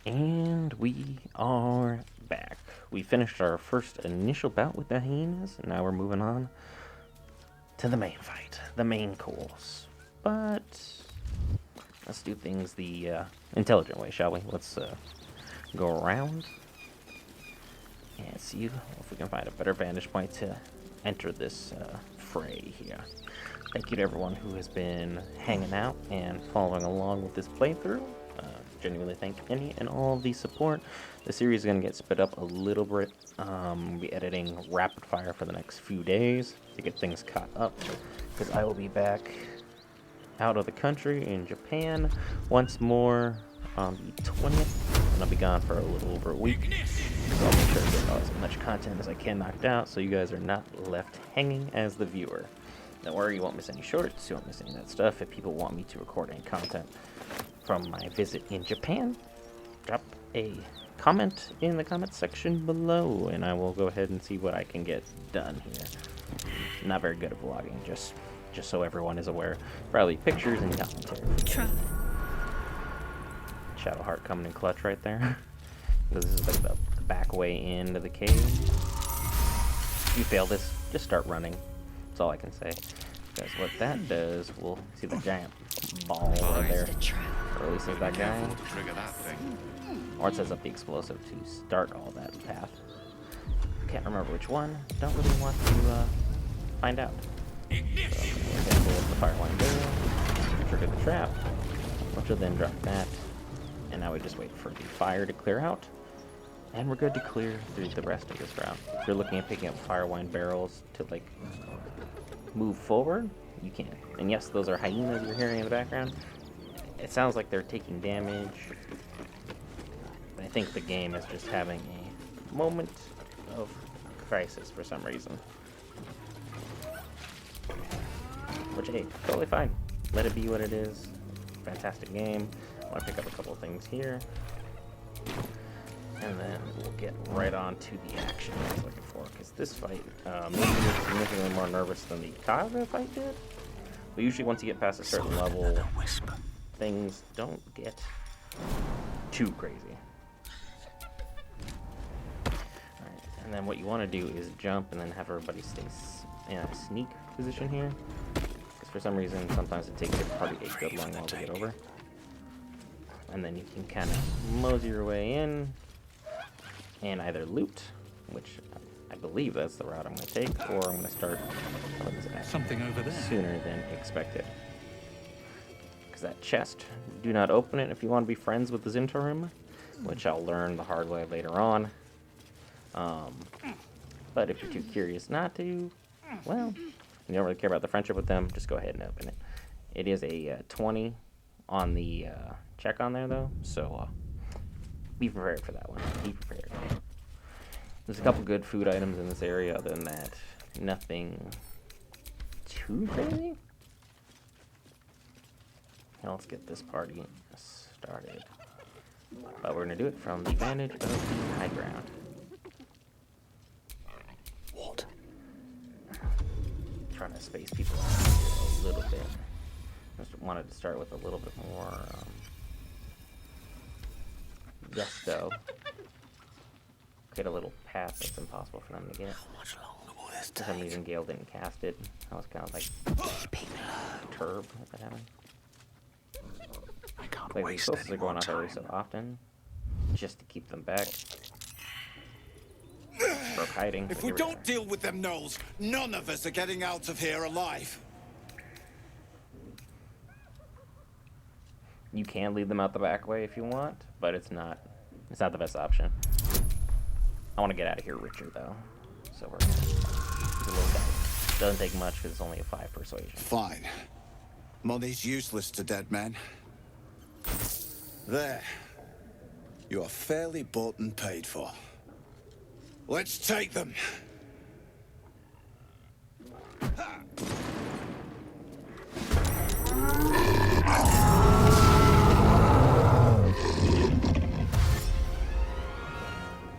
And we are back. We finished our first initial bout with the hyenas, and now we're moving on to the main fight, the main course. But let's do things the intelligent way, shall we? Let's go around and see if we can find a better vantage point to enter this fray here. Thank you to everyone who has been hanging out and following along with this playthrough. Genuinely thank any and all of the support. The series is going to get sped up a little bit. We'll be editing rapid fire for the next few days to get things caught up, because I will be back out of the country in Japan once more on the 20th, and I'll be gone for a little over a week. So I'll make sure to get as much content as I can knocked out so you guys are not left hanging as the viewer. Don't worry, you won't miss any shorts, you won't miss any of that stuff. If people want me to record any content from my visit in Japan, drop a comment in the comment section below, and I will go ahead and see what I can get done here. Not very good at vlogging, just so everyone is aware. Probably pictures and commentary. Shadowheart coming in clutch right there. This is like the back way into the cave. If you fail this, just start running. That's all I can say. Because what that does, we'll see the giant ball right there. Releases that guy. Or it sets up the explosive to start all that path. Can't remember which one. Don't really want to find out. So I'm going to pull up the fireline barrel, trigger the trap, which will then drop that. And now we just wait for the fire to clear out. And we're good to clear through the rest of this round. If you're looking at picking up firewine barrels to like move forward, you can. And yes, those are hyenas you're hearing in the background. It sounds like they're taking damage. I think the game is just having a moment of crisis for some reason. Which, hey, totally fine. Let it be what it is. Fantastic game. I want to pick up a couple of things here. And then we'll get right on to the action I was looking for. Because this fight made me significantly more nervous than the Kaga fight did. But usually once you get past a certain level, things don't get too crazy. Alright, and then what you want to do is jump and then have everybody stay in a sneak position here. Because for some reason, sometimes it takes your party a good long while to get over. And then you can kind of mosey your way in and either loot, which I believe that's the route I'm going to take, or I'm going to start something over there sooner than expected. Because that chest, do not open it if you want to be friends with the Zintarim, which I'll learn the hard way later on. But if you're too curious not to, well, you don't really care about the friendship with them, just go ahead and open it. It is a 20 on the check on there, though, so be prepared for that one. Be prepared. There's a couple good food items in this area. Other than that, nothing too crazy. Now let's get this party started. But we're going to do it from the vantage of the high ground. What? Trying to space people out here a little bit. Just wanted to start with a little bit more gusto. Create a little path that's impossible for them to get. How much longer will this For some take? reason, Gale didn't cast it. I was kind of like turb at that happened. I can't Like, waste resources any are going more off every time. so often, just to keep them back. Broke hiding. If but we here don't are. deal with them gnolls, none of us are getting out of here alive. You can lead them out the back way if you want, but it's not the best option. I want to get out of here richer though, so we're gonna use a little dice. Doesn't take much because it's only a 5 persuasion. Fine. Money's useless to dead men. There. You are fairly bought and paid for. Let's take them.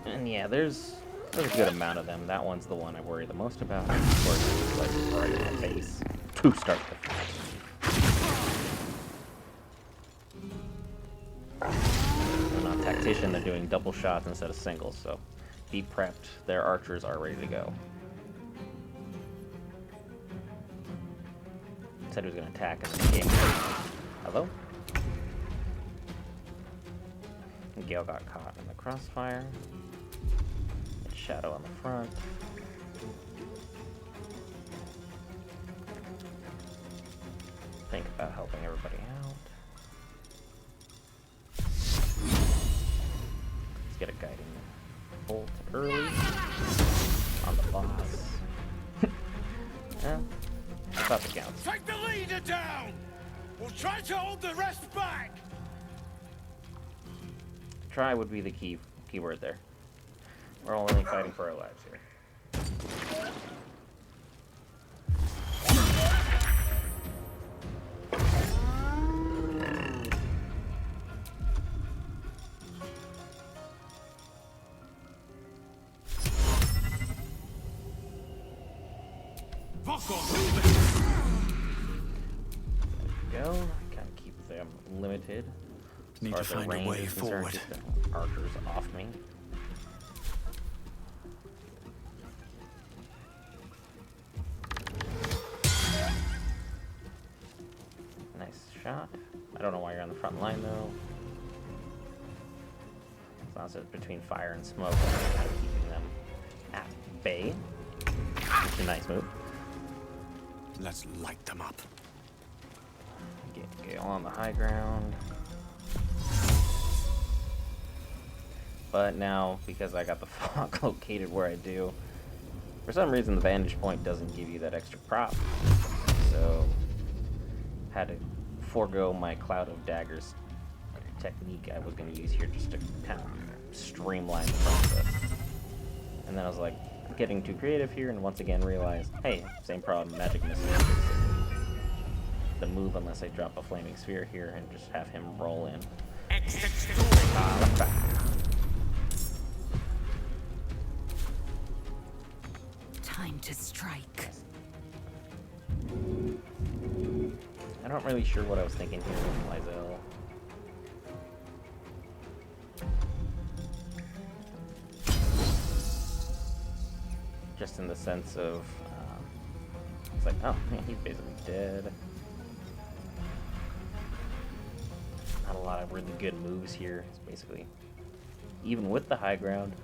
And yeah, there's a good amount of them. That one's the one I worry the most about. Of course, it's like right in my face to start the fight. Tactician, they're doing double shots instead of singles, so be prepped. Their archers are ready to go. Said he was going to attack in the game. Hello? And Gale got caught in the crossfire. It's Shadow on the front. Think about helping everybody out. Let's get a guiding bolt early on the boss. Yeah, I thought the counts. Take the leader down! We'll try to hold the rest back! Try would be the key word there. We're only fighting for our lives here. There we go. Kind of keep them limited. Need to find a way forward. Keep the archers off me. Nice shot. I don't know why you're on the front line though. As long as it's between fire and smoke, I'm kind of keeping them at bay. It's a nice move. Let's light them up. Get Gale on the high ground. But now, because I got the fog located where I do, for some reason the vantage point doesn't give you that extra prop. So, had to forego my cloud of daggers technique I was going to use here just to kind of streamline the process. And then I was like, getting too creative here, and once again realized, hey, same problem, magic missile. The move unless I drop a flaming sphere here and just have him roll in. Time to strike. I'm not really sure what I was thinking here with Lizelle. Just in the sense of, it's like, oh man, he's basically dead. Not a lot of really good moves here. It's basically, even with the high ground,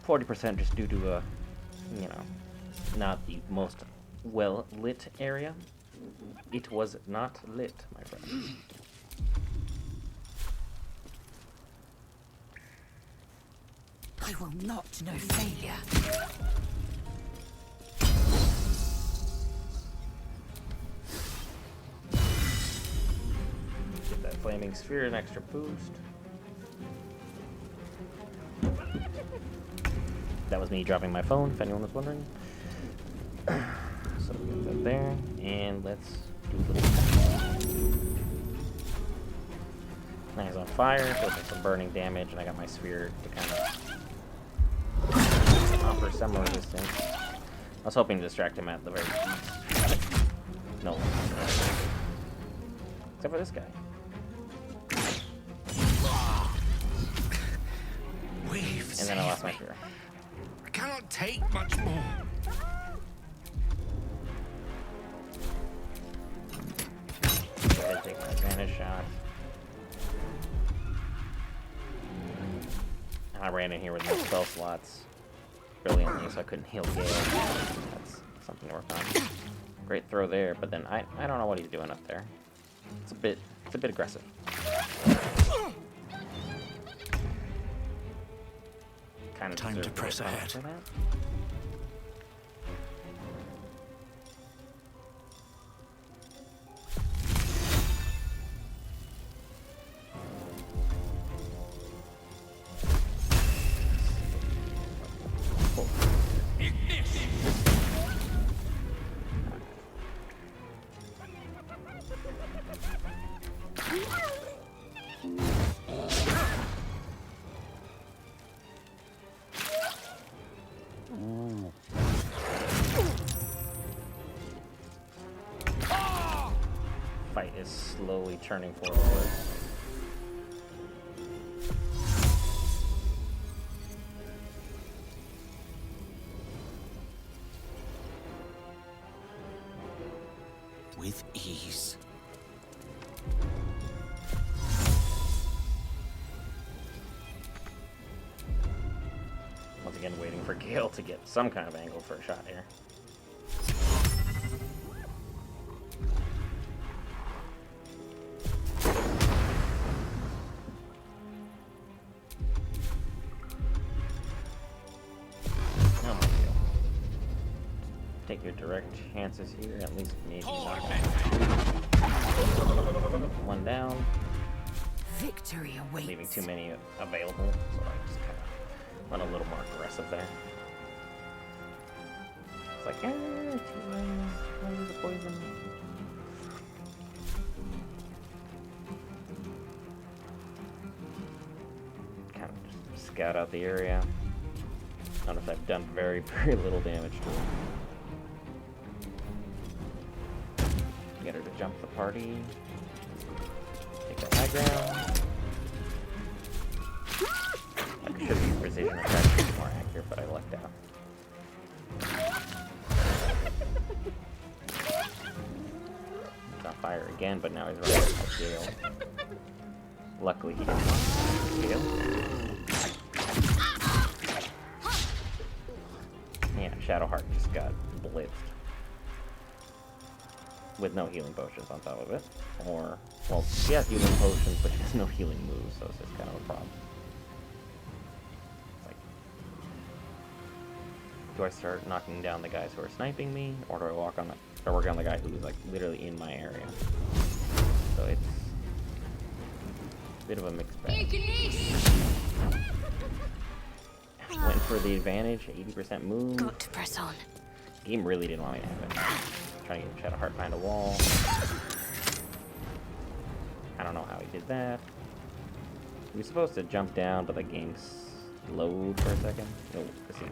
40% just due to a, you know, not the most well lit area. It was not lit, my friend. I will not know failure. Get that flaming sphere an extra boost. That was me dropping my phone, if anyone was wondering. So we got that there, and let's do a little tap. Now he's on fire, so it's some burning damage, and I got my sphere to kind of offer some resistance. I was hoping to distract him at the very least. No. Except for this guy. And then I lost my sphere. I cannot take much more. Go ahead and take my advantage shot. I ran in here with no spell slots brilliantly, so I couldn't heal Gale. That's something to work on. Great throw there, but then I don't know what he's doing up there. It's a bit aggressive. Kind of time to press ahead. For that. Fight is slowly turning forward. ease. Once again, waiting for Gale to get some kind of angle for a shot here. No big deal. Take your direct chances here, at least maybe knock one down. Victory awaits. Leaving too many available, so I just kind of went a little more aggressive there. It's like, I'll use a poison. Kind of just scout out the area. Notice I've done very, very little damage to it. Get her to jump the party. Take that high ground. I should have used precision attack to be more accurate, but I lucked out. He's on fire again, but now he's running out of Gale. Luckily he didn't Gale. Yeah, Shadowheart just got blitzed. With no healing potions on top of it. Or, well, she has healing potions, but she has no healing moves, so it's just kind of a problem. It's like, do I start knocking down the guys who are sniping me, or do I work on the guy who's like literally in my area? So it's a bit of a mixed bag. Went for the advantage, 80% move. Got to press on. Game really didn't want me to have it. Trying to get Shadowheart behind a wall. I don't know how he did that. He was supposed to jump down, but the game slowed for a second. No, because he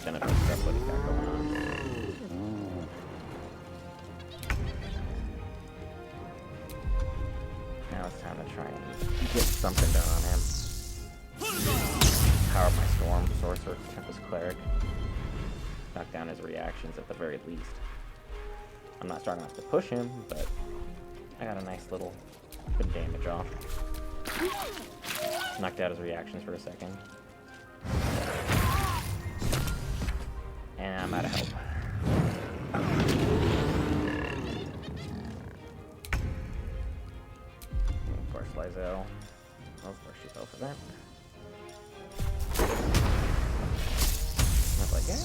then it stuff what he's got going on. Now it's time to try and get something done on him. Power up my Storm, Sorcerer, Tempest, Cleric. Knock down his reactions at the very least. I'm not strong enough to push him, but I got a nice little bit of damage off. Knocked out his reactions for a second. And I'm out of help. Of course, Lizelle. Of course, she fell for that. I was like, yeah.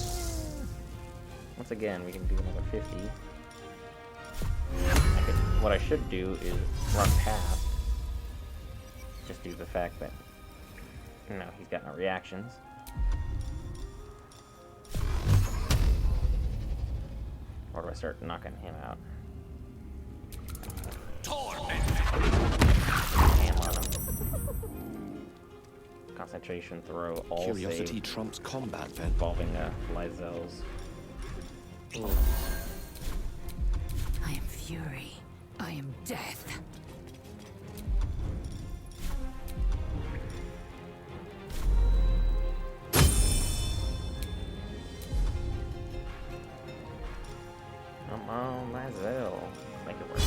Once again, we can do another 50. What I should do is run past, just due to the fact that, you know, he's got no reactions. Or do I start knocking him out? Ham on him. Concentration throw, all Curiosity save, trumps combat, then. involving Lizelle's. Ooh. I am fury. I am death. Come on, Lizelle. Make it work.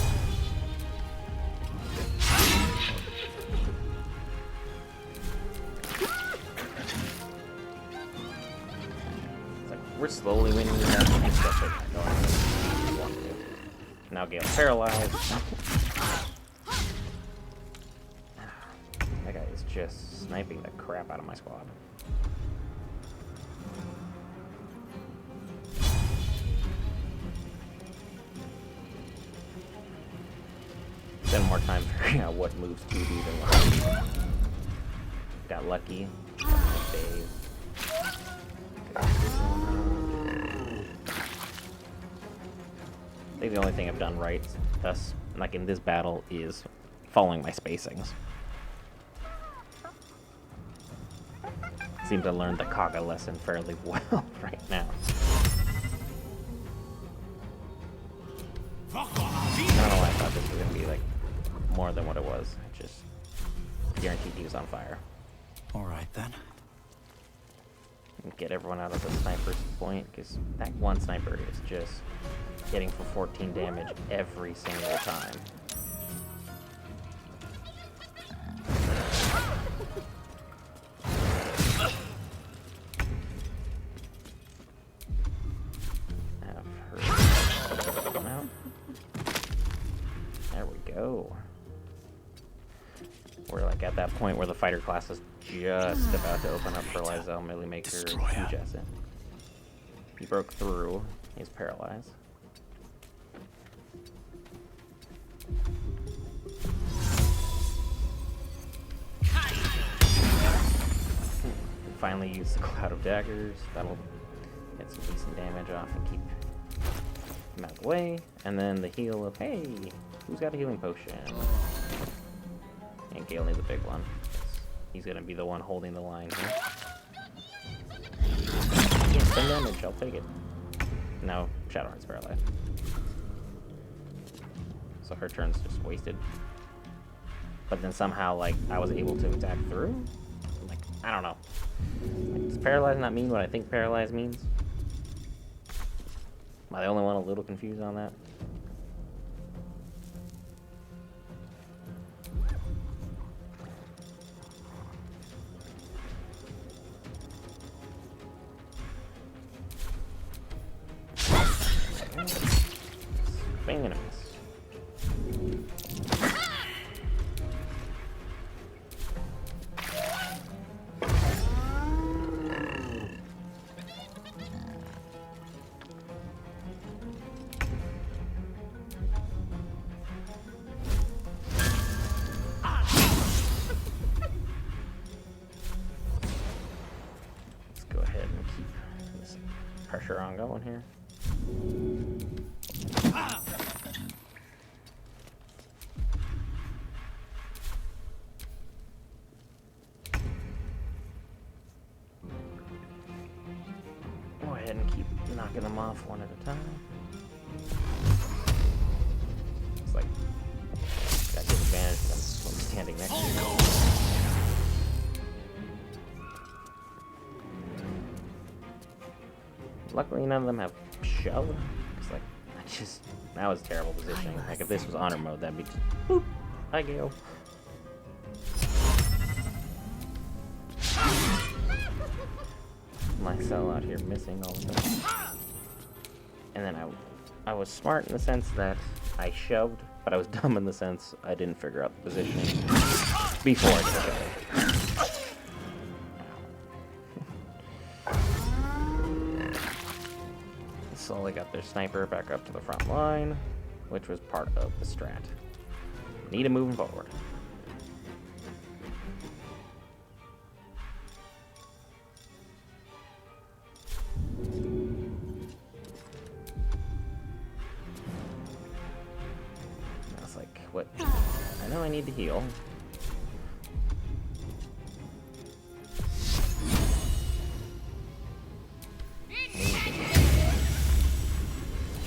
It's like, we're slowly winning the match. Especially not going as we want to. Now Gale's paralyzed. That guy is just sniping the crap out of my squad. Spend more time figuring out what moves to do than what. Got lucky. Days. I think the only thing I've done right thus, like in this battle, is following my spacings. Seem to learn the Kaga lesson fairly well right now. I don't know why I thought this was gonna be like more than what it was. I just guaranteed he was on fire. All right, then. And get everyone out of the sniper's point, because that one sniper is just hitting for 14 damage every single time. There we go. We're like at that point where the fighter class is just about to open up for Lysel Millimaker and Jesset. He broke through. He's paralyzed. Finally use the Cloud of Daggers. That'll get some decent damage off and keep him out of the way. And then the heal of, hey, who's got a healing potion? And Gale needs a big one. He's gonna be the one holding the line here. Yeah, 10 damage, I'll take it. No, Shadowrun's paralyzed. So her turn's just wasted. But then somehow, like, I was able to attack through? Like, I don't know. Like, does paralyzed not mean what I think paralyzed means? Am I the only one a little confused on that? Swing and a miss. Let's go ahead and keep this pressure on going here. Go ahead and keep knocking them off one at a time. It's like got good advantage from standing next to you. Luckily, none of them have shove. It's like, that was terrible positioning. Like, if this was honor mode, that'd be just, boop, hi Gale. My cell out here missing all the time. And then I was smart in the sense that I shoved, but I was dumb in the sense I didn't figure out the positioning before I did it. Slowly got their sniper back up to the front line, which was part of the strat. Need him moving forward. I was like, what? I know I need to heal.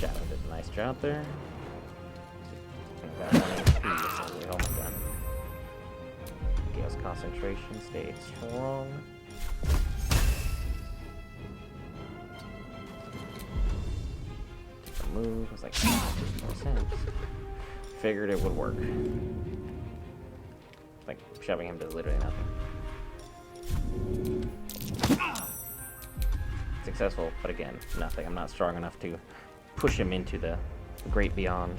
Shadow did a nice job there. Got 1 HP, so we hold my gun. Gale's concentration stayed strong. Took a move. I was like, oh, that makes more sense. Figured it would work. Like, shoving him does literally nothing. Successful, but again, nothing. I'm not strong enough to push him into the great beyond.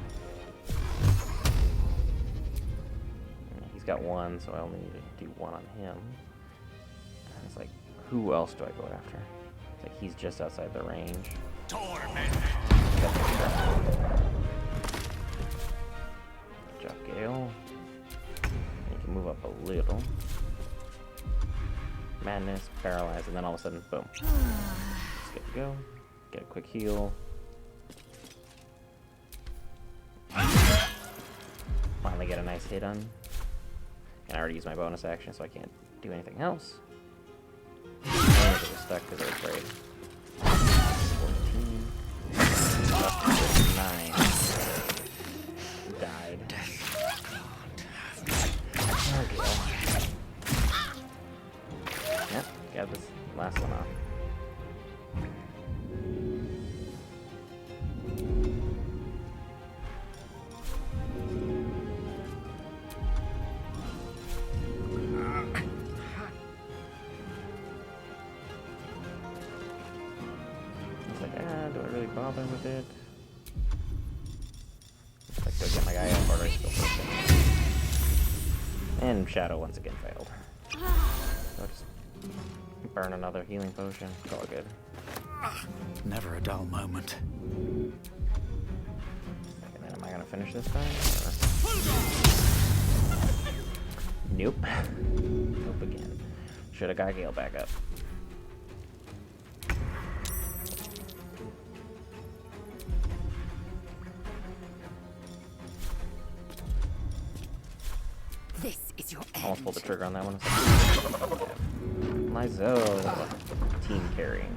He's got 1, so I only need to do 1 on him. And it's like, who else do I go after? It's like, he's just outside the range. Good job, Gale. You can move up a little. Madness, paralyze, and then all of a sudden, boom. Let's get to go. Get a quick heal. Finally get a nice hit on. And I already used my bonus action, so I can't do anything else. And it was stuck because I was afraid. 14. Up to 9. Died. There we go. Yep, got this last one off. bother with it. Let's go get my guy up, or I still push it. And Shadow once again failed. So just burn another healing potion. It's all good. Never a dull moment. And then am I gonna finish this time? Or... Nope. Nope again. Should have got Gale back up. This is your end. Almost pulled the trigger on that one. Lizo, team carrying.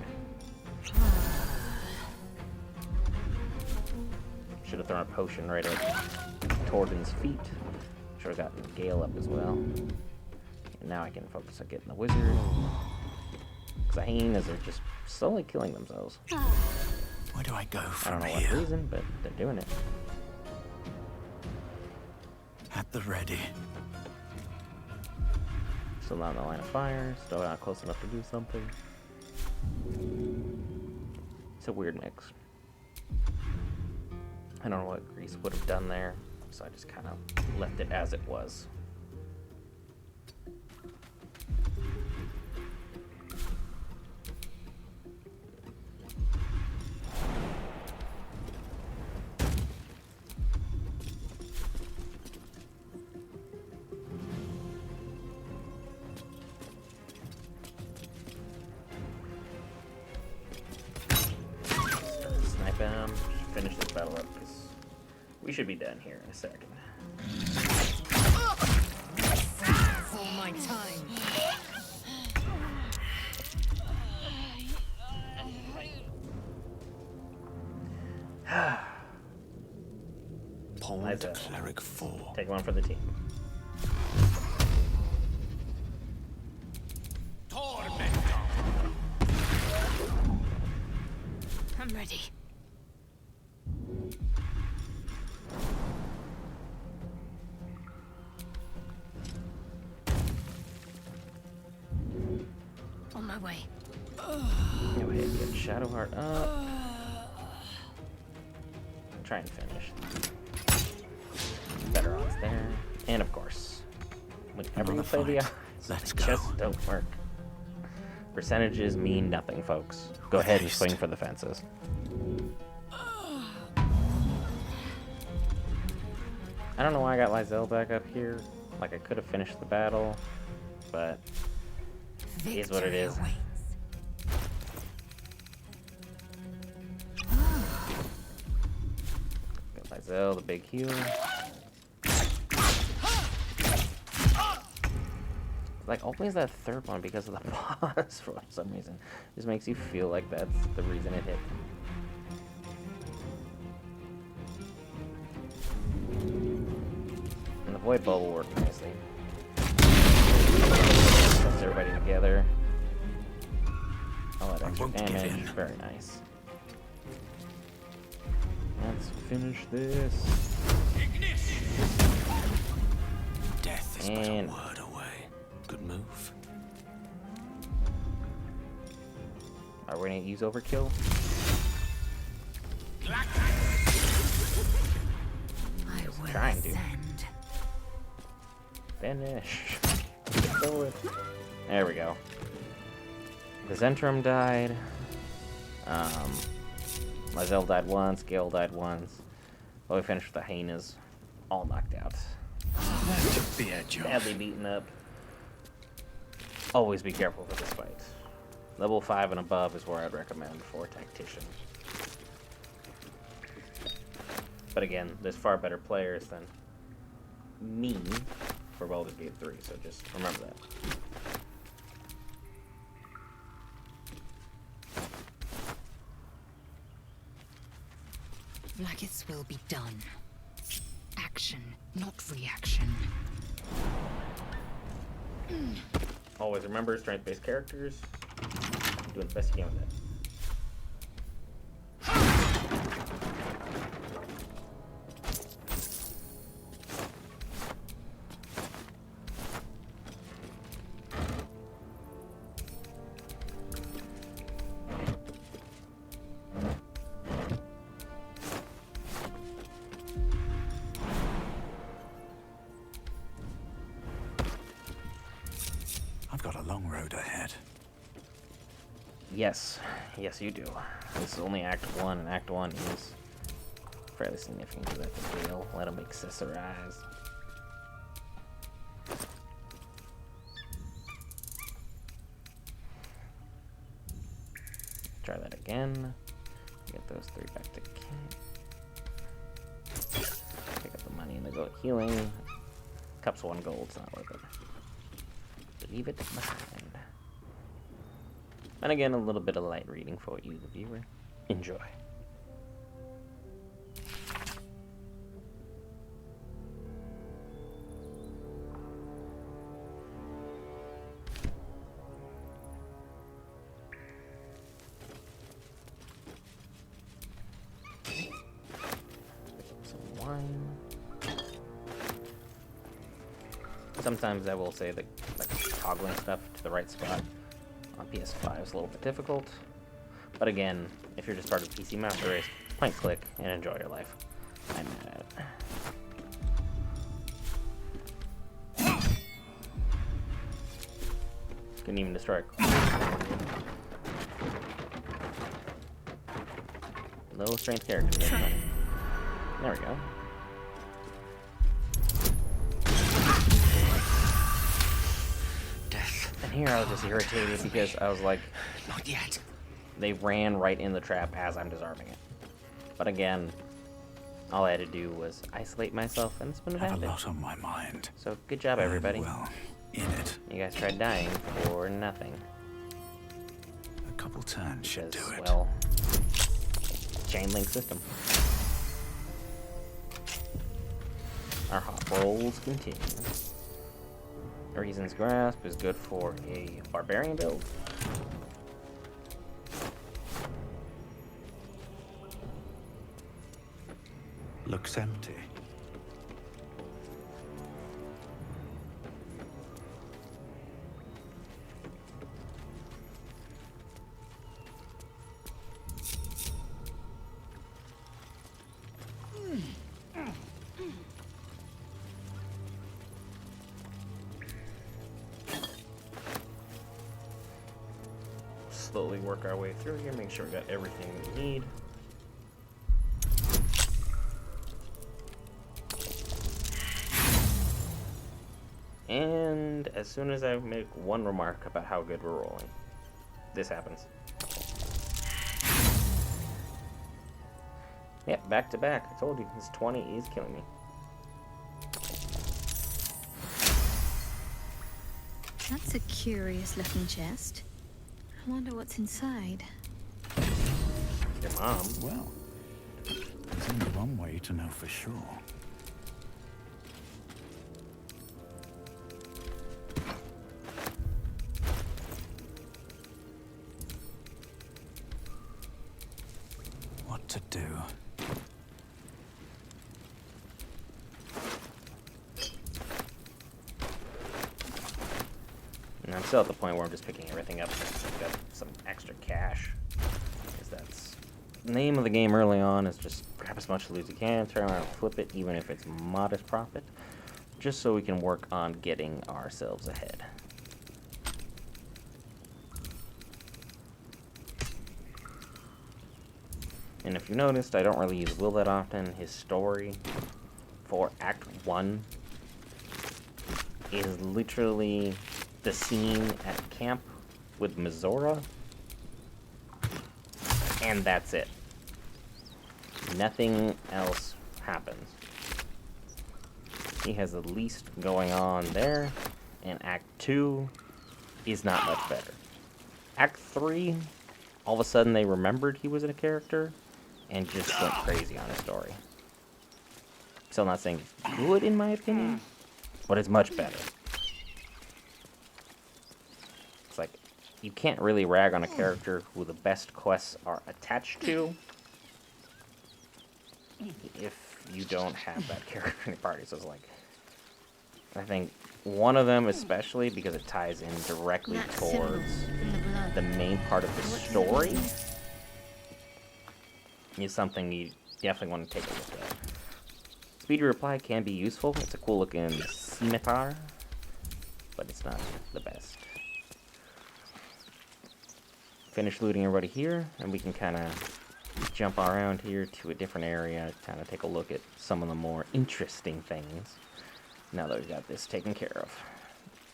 Should have thrown a potion right at Torden's feet. Should have gotten Gale up as well. And now I can focus on getting the wizard. Because the hyenas are just slowly killing themselves. Where do I go I don't from know here? what reason, but they're doing it. At the ready. Still not in the line of fire. Still not close enough to do something. It's a weird mix. I don't know what Grease would have done there, so I just kind of left it as it was. Snipe him, finish this battle up, because we should be done here in a second. For my time. Pull Nice, the cleric 4. Take one for the team. I'm ready. On my way. Go ahead, get Shadowheart up. Try and finish. Better odds there. And of course, whenever you play the odds, Let's they go. just don't work. Percentages mean nothing, folks. Go ahead and Haste. swing for the fences. I don't know why I got Lizelle back up here. Like, I could have finished the battle, but it is what it is. Victory Got Lizelle, the big healer. Like, always that third one because of the pause for some reason. Just makes you feel like that's the reason it hit. And the void bubble worked nicely. Puts everybody together. All that I extra won't give damage. in. Very nice. Let's finish this. Death is but a And- word away. Good move. Are we gonna use overkill? I will trying to. ascend. Finish. Get over it. There we go. The Zentrum died. Lizelle died once. Gale died once. Well, we finished with the hyenas. All knocked out. That took the edge off. Badly beaten up. Always be careful with this fight. Level 5 and above is where I'd recommend for Tactician. But again, there's far better players than me for Baldur's Gate 3, so just remember that. Blackest will be done. Action, not reaction. Always remember strength-based characters. Doing the best you can with it. I've got a long road ahead. Yes, yes you do. This is only Act 1, and Act 1 is fairly significant because that's a deal. Let them accessorize. Try that again. Get those 3 back to camp. Pick up the money and the goat healing. Cup's 1 gold, it's not worth it. Leave it behind. And again, a little bit of light reading for you, the viewer. Enjoy. Pick up some wine. Sometimes I will say that like toggling stuff to the right spot on PS5 is a little bit difficult, but again, if you're just part of PC Master Race, point click and enjoy your life. I'm mad at it. Couldn't even destroy a low strength character. There we go. And here I was just irritated because I was like, Not yet. they ran right in the trap as I'm disarming it. But again, all I had to do was isolate myself and it's been I have a advantage. lot on my mind. So good job, everybody. Well, in it. You guys tried dying for nothing. A couple turns should do Because, it. well, chain link system. Our hot rolls continue. Reason's Grasp is good for a barbarian build. Looks empty. Slowly work our way through here, make sure we got everything we need. And as soon as I make one remark about how good we're rolling, this happens. Yep, back to back. I told you, this 20 is killing me. That's a curious looking chest. I wonder what's inside. Your mom. Well, there's only one way to know for sure. What to do? And I'm still at the point where I'm just picking everything up just to get some extra cash. Because that's the name of the game early on, is just grab as much loot as you can, turn around and flip it, even if it's modest profit, just so we can work on getting ourselves ahead. And if you noticed, I don't really use Will that often. His story for Act 1 is literally the scene at camp with Mizora, and that's it. Nothing else happens. He has the least going on there, and Act 2 is not much better. Act 3, all of a sudden they remembered he was a character, and just went crazy on his story. Still not saying it's good in my opinion, but it's much better. It's like, you can't really rag on a character who the best quests are attached to if you don't have that character in your party. So it's like, I think one of them especially, because it ties in directly That towards symbol in the blood. the main part of the What does it story, mean? is something you definitely want to take a look at. Speedy reply can be useful. It's a cool looking scimitar, but it's not the best. finish looting everybody here, and we can kind of jump around here to a different area, kind of take a look at some of the more interesting things. Now that we've got this taken care of.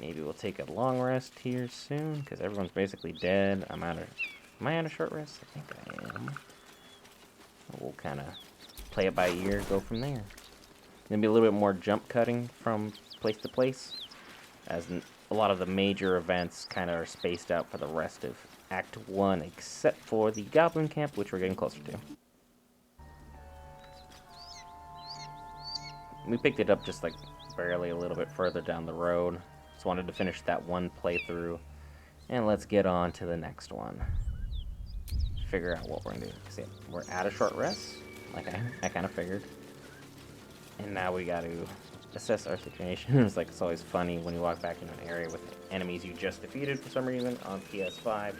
Maybe we'll take a long rest here soon, because everyone's basically dead. Am I out of short rest? I think I am. We'll kind of play it by ear, go from there. Gonna be a little bit more jump cutting from place to place, as a lot of the major events kind of are spaced out for the rest of Act 1, except for the Goblin Camp, which we're getting closer to. We picked it up just like barely a little bit further down the road. Just wanted to finish that one playthrough, and let's get on to the next one. Figure out what we're gonna do. See, we're at a short rest, like I kind of figured. And now we got to assess our situation. It's always funny when you walk back into an area with enemies you just defeated for some reason on PS5.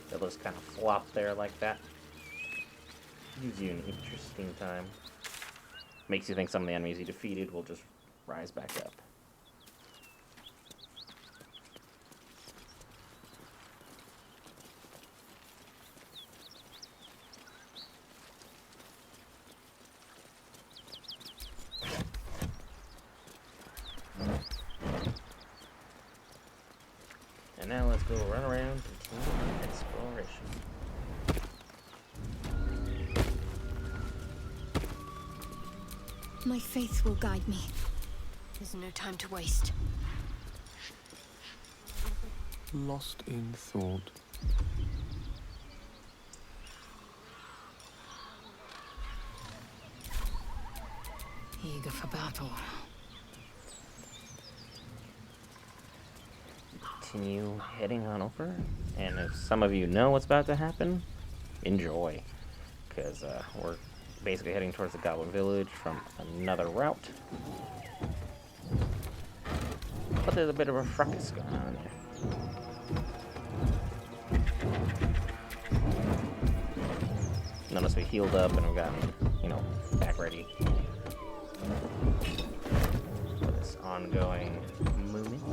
They'll just kind of flop there like that. Gives you an interesting time. Makes you think some of the enemies you defeated will just rise back up. And now let's go run around and continue exploration. My faith will guide me. There's no time to waste. Lost in thought. Eager for battle. Continue heading on over, and if some of you know what's about to happen, enjoy, because we're basically heading towards the Goblin Village from another route, but there's a bit of a fracas going on there. Notice we healed up and we got, back ready for this ongoing movement.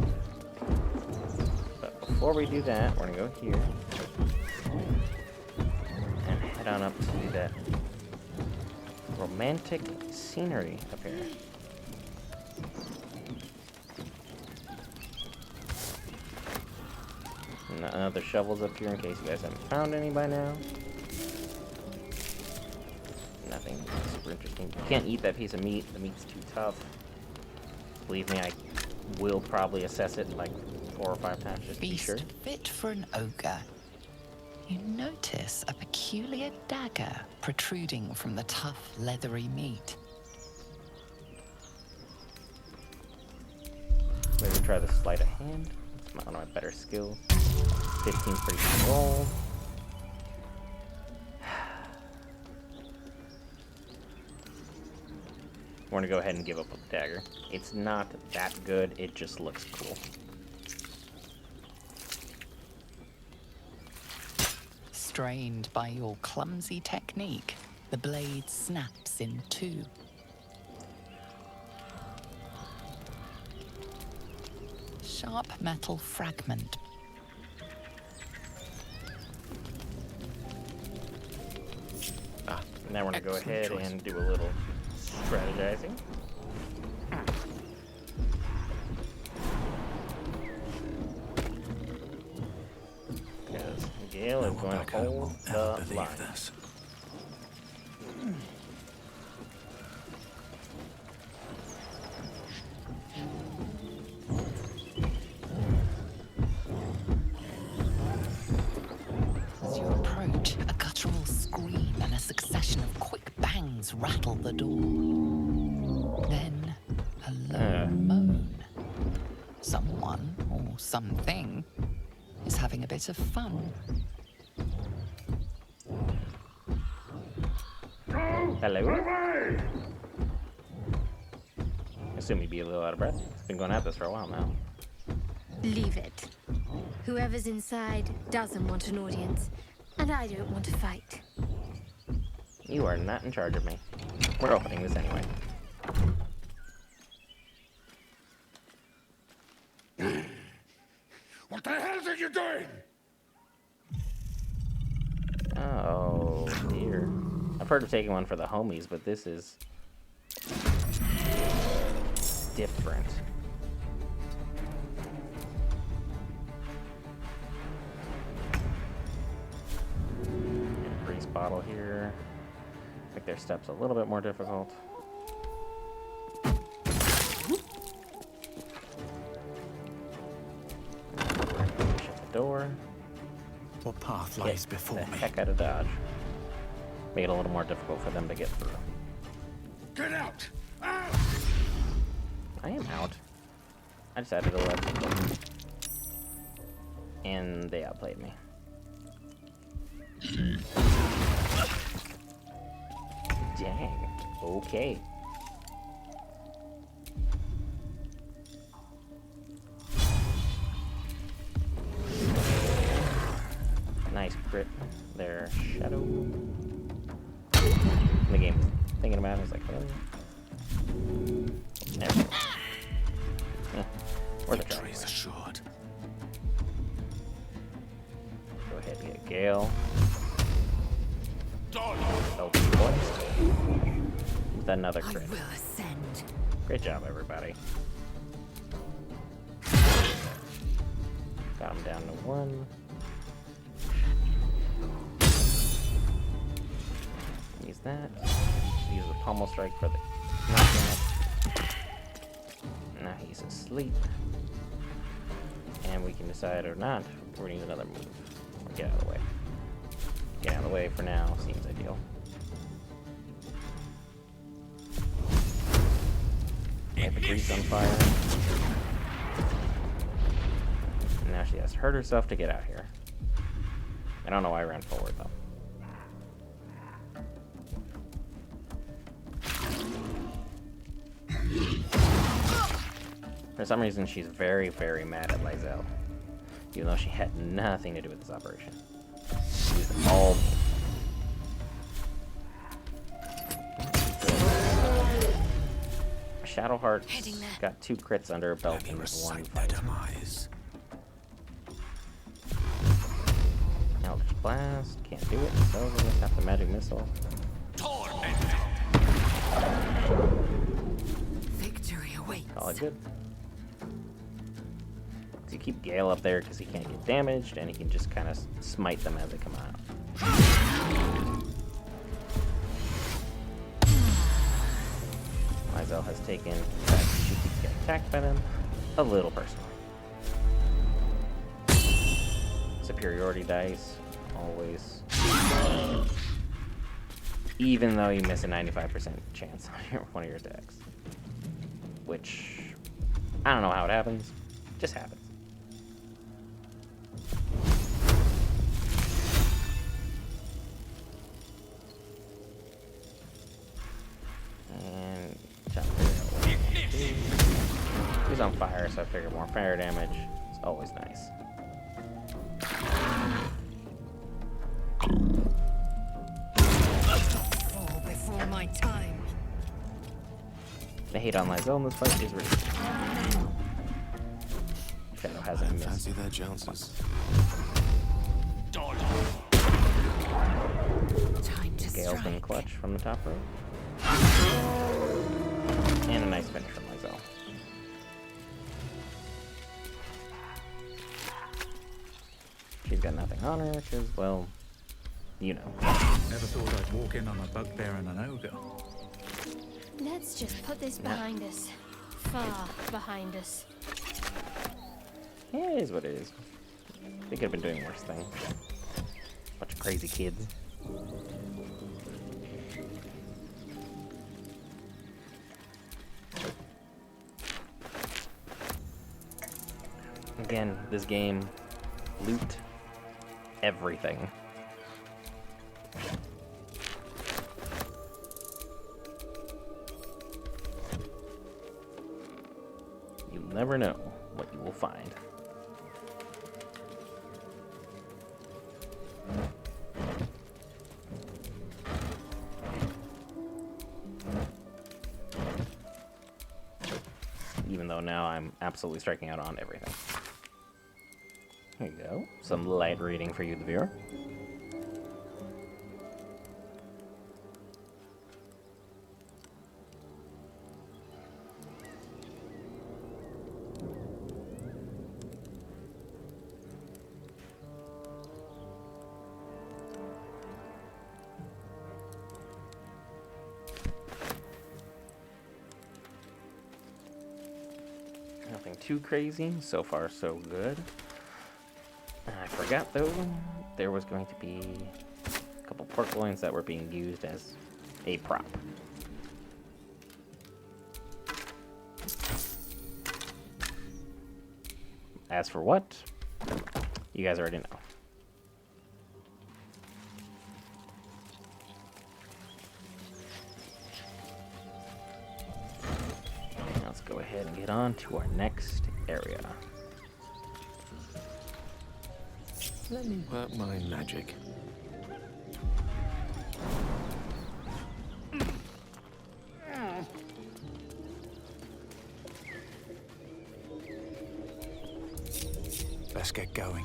Before we do that, we're gonna go here and head on up to that romantic scenery up here. And another shovels up here in case you guys haven't found any by now. Nothing super interesting. You can't eat that piece of meat. The meat's too tough. Believe me, I will probably assess it in like 4 or 5 times just to be Feast sure. fit for an ogre. You notice a peculiar dagger protruding from the tough, leathery meat. Maybe try the sleight of hand. It's one of my better skills. 15's pretty good roll. We're gonna go ahead and give up with the dagger. It's not that good, it just looks cool. Strained by your clumsy technique, the blade snaps in two. Sharp metal fragment. Now we're gonna go Excellent ahead choice. and do a little strategizing. Because Gale is going to hold the line. This. As you approach, a guttural scream and a succession of quick bangs rattle the door. Then, a low moan. Someone, or something, is having a bit of fun. Hello? Assume you'd be a little out of breath. It's been going at this for a while now. Leave it. Whoever's inside doesn't want an audience, and I don't want to fight. You are not in charge of me. We're opening this anyway. What the hell are you doing? Oh, dear. I've heard of taking one for the homies, but this is different. And grease bottle here. Make their steps a little bit more difficult. Shut the door. What path lies before Get the me? heck out of Dodge. Make it a little more difficult for them to get through. Get out! I am out. I just added 11. And they outplayed me. Dang. Okay. Nice crit there, Shadow. The game was thinking about it, I was like, oh. There we go. Worth a try. Victory is assured. Go ahead and get Gale. Oh, with another I crit. will ascend. Great job, everybody. Got him down to 1. Use that. Use the pommel strike for the knockout. Now he's asleep. And we can decide or not. We're gonna use another move. Or get out of the way. Get out of the way for now. Seems ideal. Get the grease on fire. And now she has to hurt herself to get out here. I don't know why I ran forward though. For some reason, she's very, very mad at Lizelle, even though she had nothing to do with this operation. She was all me. Shadowheart got 2 crits under her belt in this one fight. Demise. Eldritch Blast, can't do it, so we'll just have the magic missile. Victory awaits. Call it good. So you keep Gale up there because he can't get damaged, and he can just kind of smite them as they come out. Lizelle has taken the fact that she keeps getting attacked by them a little personally. Superiority dice, always. Even though you miss a 95% chance on one of your attacks. Which, I don't know how it happens, just happens. And jump there. He's on fire, so I figure more fire damage is always nice. Fall before my time. The hate on Lizelle in this fight is ridiculous. Shadow hasn't missed. Fancy their chances. Time to Gale's been strike. clutch from the top row. And a nice finish from Lizelle. She's got nothing on her, because, well, you know. Never thought I'd walk in on a bugbear and an ogre. Let's just put this behind us. Far behind us. Yeah, it is what it is. They could have been doing worse things. Bunch of crazy kids. Again, this game, loot everything. You'll never know what you will find. Even though now I'm absolutely striking out on everything. Here you go. Some light reading for you, the viewer. too crazy. So far, so good. I forgot, though, there was going to be a couple pork loins that were being used as a prop. As for what, you guys already know. Let's go ahead and get on to our next area. Let me work my magic. Let's get going.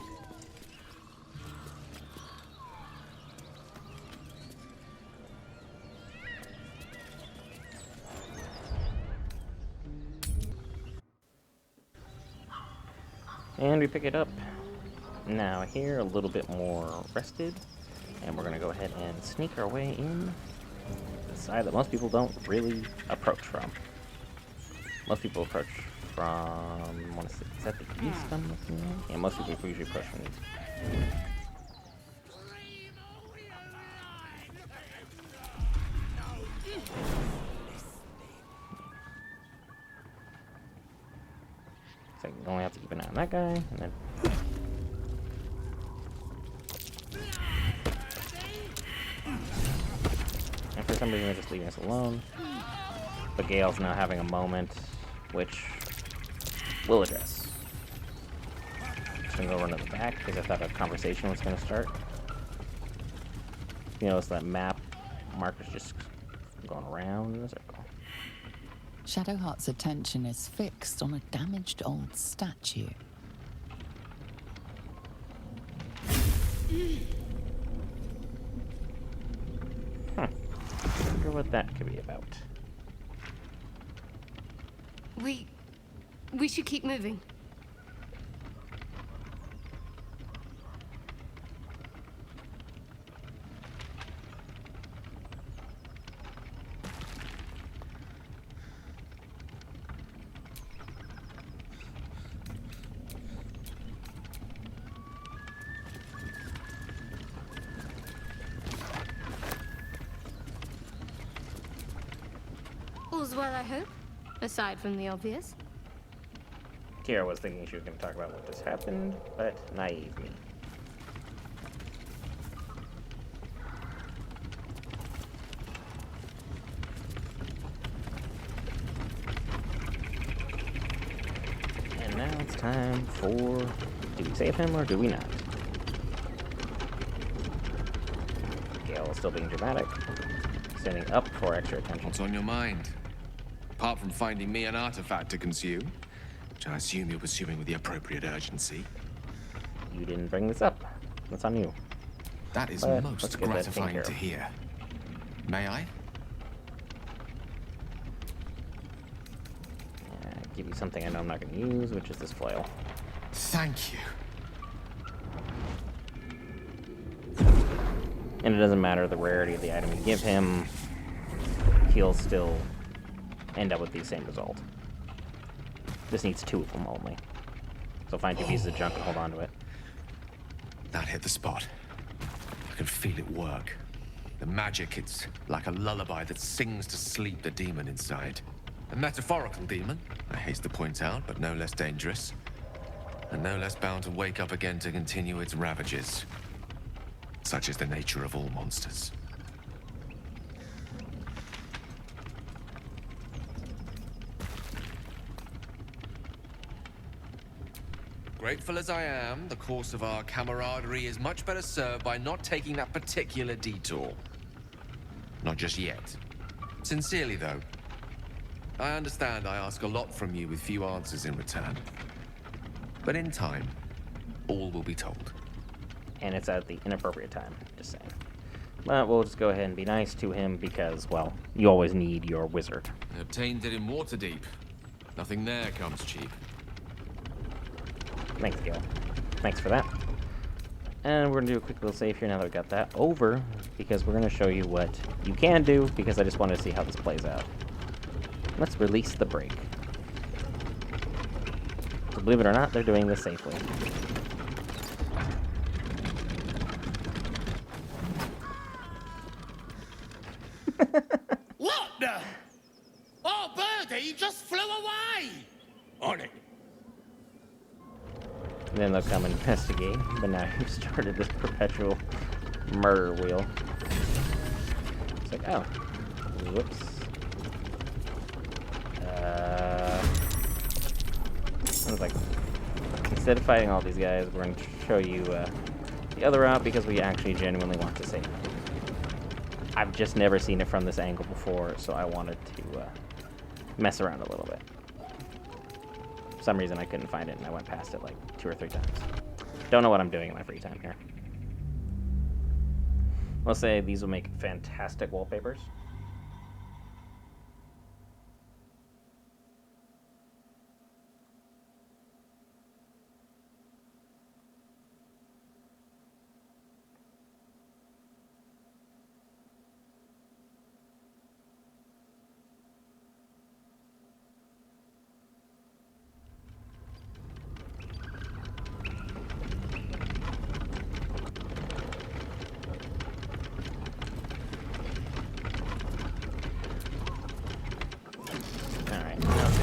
And we pick it up. Now here, a little bit more rested. And we're going to go ahead and sneak our way in the side that most people don't really approach from. Most people approach from, is that the east I'm looking at? Yeah, most people usually approach from the east. So you only have to keep an eye on that guy, and then... And for some reason they're just leaving us alone. But Gale's now having a moment, which we'll address. Just gonna go run to the back, because I thought a conversation was gonna start. You notice that map marker's just going around in a circle. Shadowheart's attention is fixed on a damaged old statue. Huh. I wonder what that could be about. We should keep moving. All's well, I hope, aside from the obvious. Kira was thinking she was going to talk about what just happened, but naive me. And now it's time for... Do we save him or do we not? Gale is still being dramatic, standing up for extra attention. What's on your mind? Apart from finding me an artifact to consume, which I assume you're pursuing with the appropriate urgency. You didn't bring this up. That's on you. That is But let's most get that taken gratifying care to of. hear. May I? Give you something I know I'm not going to use, which is this flail. Thank you. And it doesn't matter the rarity of the item you give him, he'll still end up with the same result. This needs 2 of them only. So find 2 pieces of junk and hold on to it. That hit the spot. I can feel it work. The magic, it's like a lullaby that sings to sleep the demon inside. A metaphorical demon, I haste to point out, but no less dangerous. And no less bound to wake up again to continue its ravages. Such is the nature of all monsters. Grateful as I am, the course of our camaraderie is much better served by not taking that particular detour. Not just yet. Sincerely, though. I understand I ask a lot from you with few answers in return. But in time, all will be told. And it's at the inappropriate time, just saying. But we'll just go ahead and be nice to him because, well, you always need your wizard. I obtained it in Waterdeep. Nothing there comes cheap. Thanks, Gil. Thanks for that. And we're going to do a quick little save here now that we got that over, because we're going to show you what you can do, because I just wanted to see how this plays out. Let's release the break. believe it or not, they're doing this safely. What the? Oh, Birdie just flew away! On it. And then they'll come and investigate. But now you've started this perpetual murder wheel. It's like, oh. Whoops. I was like, instead of fighting all these guys, we're going to show you the other route because we actually genuinely want to save it. I've just never seen it from this angle before, so I wanted to mess around a little bit. For some reason I couldn't find it, and I went past it like 2 or 3 times. Don't know what I'm doing in my free time here. I'll say these will make fantastic wallpapers.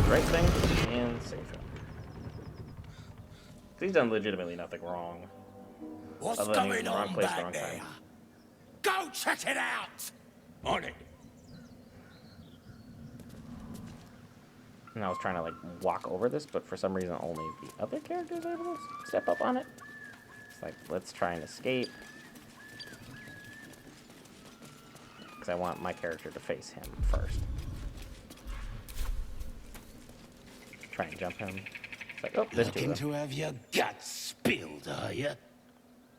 Right thing and save him. He's done legitimately nothing wrong. What's other than he was going in the wrong on place, back wrong there? time. Go check it out! On it. And I was trying to like walk over this, but for some reason only the other characters are able to step up on it. It's like, let's try and escape. Because I want my character to face him first. Try and jump him. It's like, oh, there's 2 Looking of them. to have your guts spilled, are you?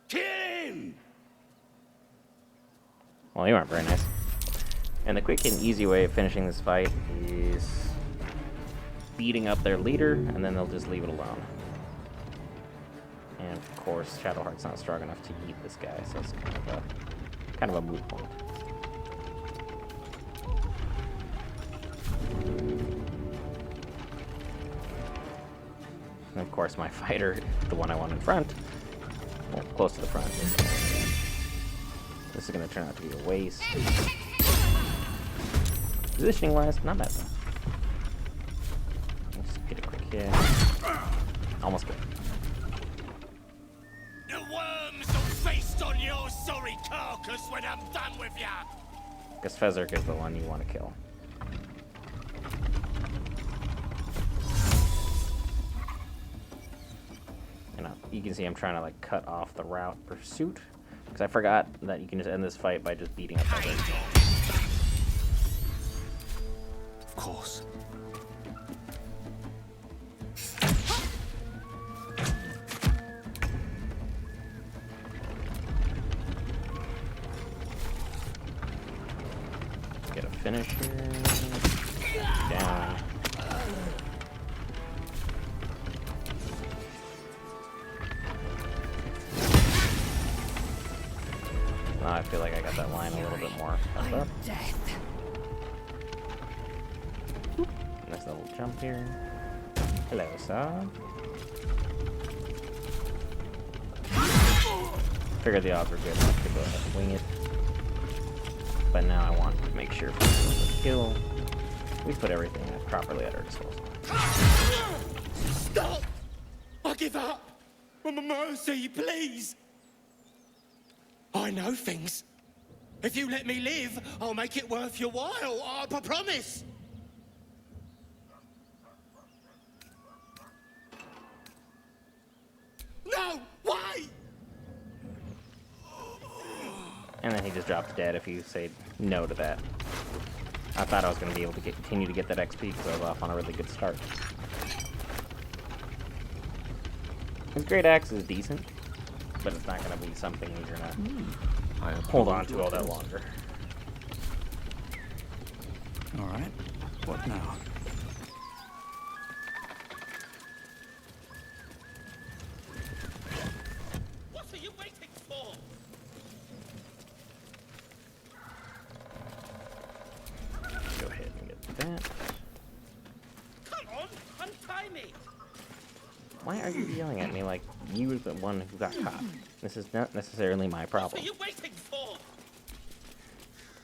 Kill him! Well, you aren't very nice. And the quick and easy way of finishing this fight is beating up their leader, and then they'll just leave it alone. And of course, Shadowheart's not strong enough to eat this guy, so it's kind of a moot point. And of course, my fighter, the one I want in front, well, close to the front. This is going to turn out to be a waste. Positioning wise, not bad though. Let's get a quick hit. Almost good. The worms will feast on your sorry carcass when I'm done with ya! Because Fezzik is the one you want to kill. You can see I'm trying to like cut off the route pursuit because I forgot that you can just end this fight by just beating up others. Of course. Get a finisher. Down. Now I feel like I got that line a little bit more up. Nice little jump here. Hello, sir. Figured the odds were good enough to go ahead and wing it. But now I want to make sure if we're doing the kill, we put everything properly at our disposal. Stop! I give up! Mercy, please! I know things. If you let me live, I'll make it worth your while. I promise. No! Why? And then he just drops dead if you say no to that. I thought I was going to be able to continue to get that XP because I was off on a really good start. His Great Axe is decent, but it's not going to be something you're going to hold on to all that longer. All right. What now? What are you waiting for? Go ahead and get that. Come on, untie me. Why are you yelling at me like you were the one who got caught? This is not necessarily my What problem. are you waiting for?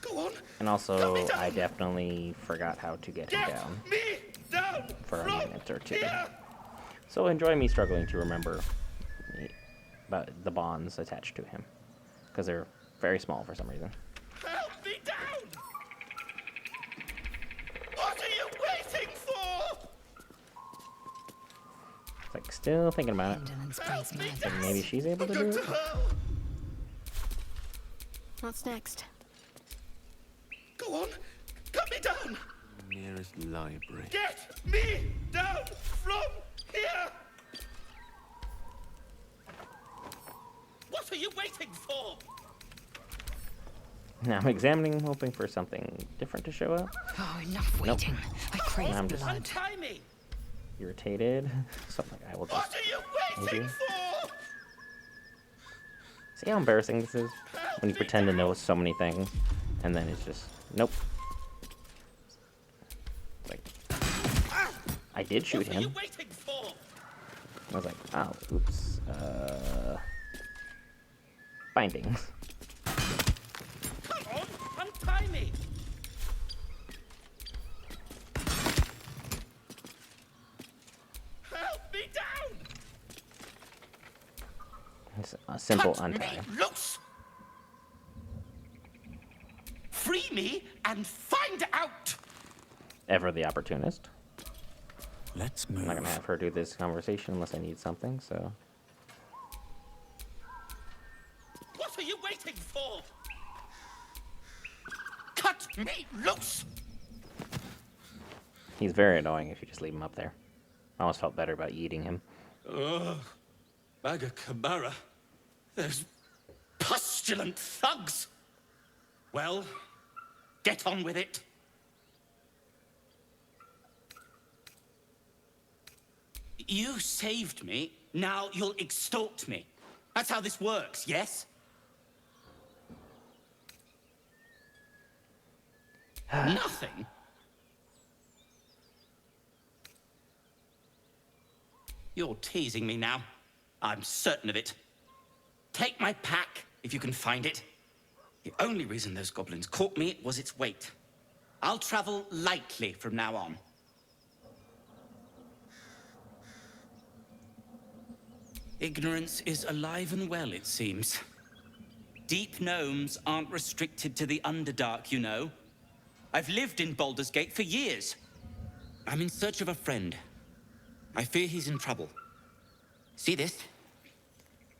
Go on. And also, I definitely forgot how to get him Get down me down for a from minute or two. here. So enjoy me struggling to remember about the bonds attached to him, because they're very small for some reason. Help me down. What are you waiting for? It's like still thinking about it. Indolence breeds madness. Like maybe she's able to do it. What's next? Go on. Cut me down. Nearest library. Get me down from here. What are you waiting for? Now I'm examining, hoping for something different to show up. Oh, enough waiting. I crave I'm just- blood. Untie me. Irritated. Something I will What just. are you waiting Maybe. for? See how embarrassing this is? When you pretend to know so many things, and then it's just nope. It's like I did shoot What are you him. waiting for? I was like, oh, oops. Bindings. Come on, untie me. Help me down. It's a simple Cut untie. me loose. Free me and find out. Ever the opportunist. Let's I'm move. not gonna have her do this conversation unless I need something, so. What are you waiting for? Cut me loose. He's very annoying if you just leave him up there. I almost felt better about eating him. Ugh. Baga Kamara. Those pustulant thugs. Well, get on with it. You saved me. Now you'll extort me. That's how this works, yes? Nothing. You're teasing me now. I'm certain of it. Take my pack, if you can find it. The only reason those goblins caught me was its weight. I'll travel lightly from now on. Ignorance is alive and well, it seems. Deep gnomes aren't restricted to the Underdark, you know. I've lived in Baldur's Gate for years. I'm in search of a friend. I fear he's in trouble. See this?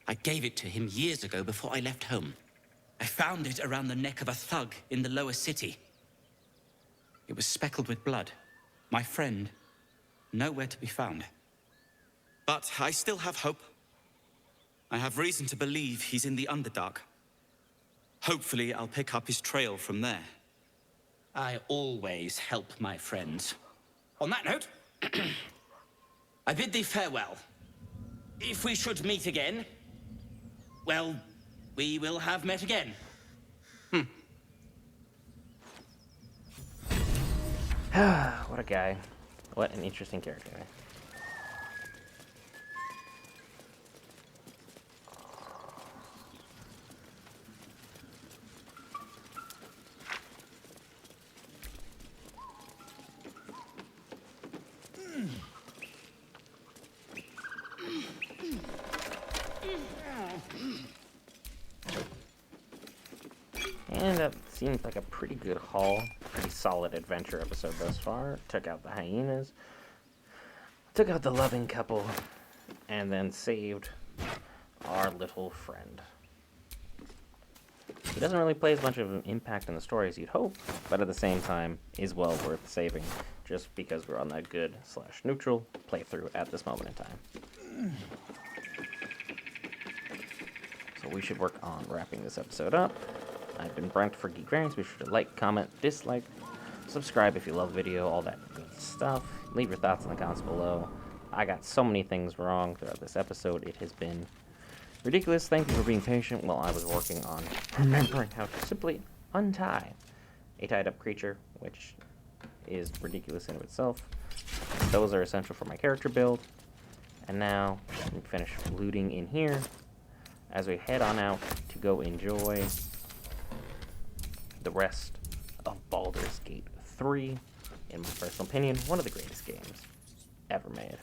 I gave it to him years ago before I left home. I found it around the neck of a thug in the lower city. It was speckled with blood. My friend, nowhere to be found. But I still have hope. I have reason to believe he's in the Underdark. Hopefully, I'll pick up his trail from there. I always help my friends. On that note, I bid thee farewell. If we should meet again, well, we will have met again. What a guy. What an interesting character. And that seems like a pretty good haul. Pretty solid adventure episode thus far. Took out the hyenas. Took out the loving couple. And then saved our little friend. He doesn't really play as much of an impact in the story as you'd hope, but at the same time is well worth saving, just because we're on that good/neutral playthrough at this moment in time. So we should work on wrapping this episode up. I've been Brent for Geek. Be sure to like, comment, dislike, subscribe if you love the video, all that good stuff. Leave your thoughts in the comments below. I got so many things wrong throughout this episode. It has been ridiculous. Thank you for being patient while I was working on remembering how to simply untie a tied-up creature, which is ridiculous in of itself. Those are essential for my character build. And now we finish looting in here as we head on out to go enjoy the rest of Baldur's Gate 3. In my personal opinion, one of the greatest games ever made.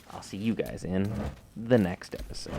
I'll see you guys in the next episode.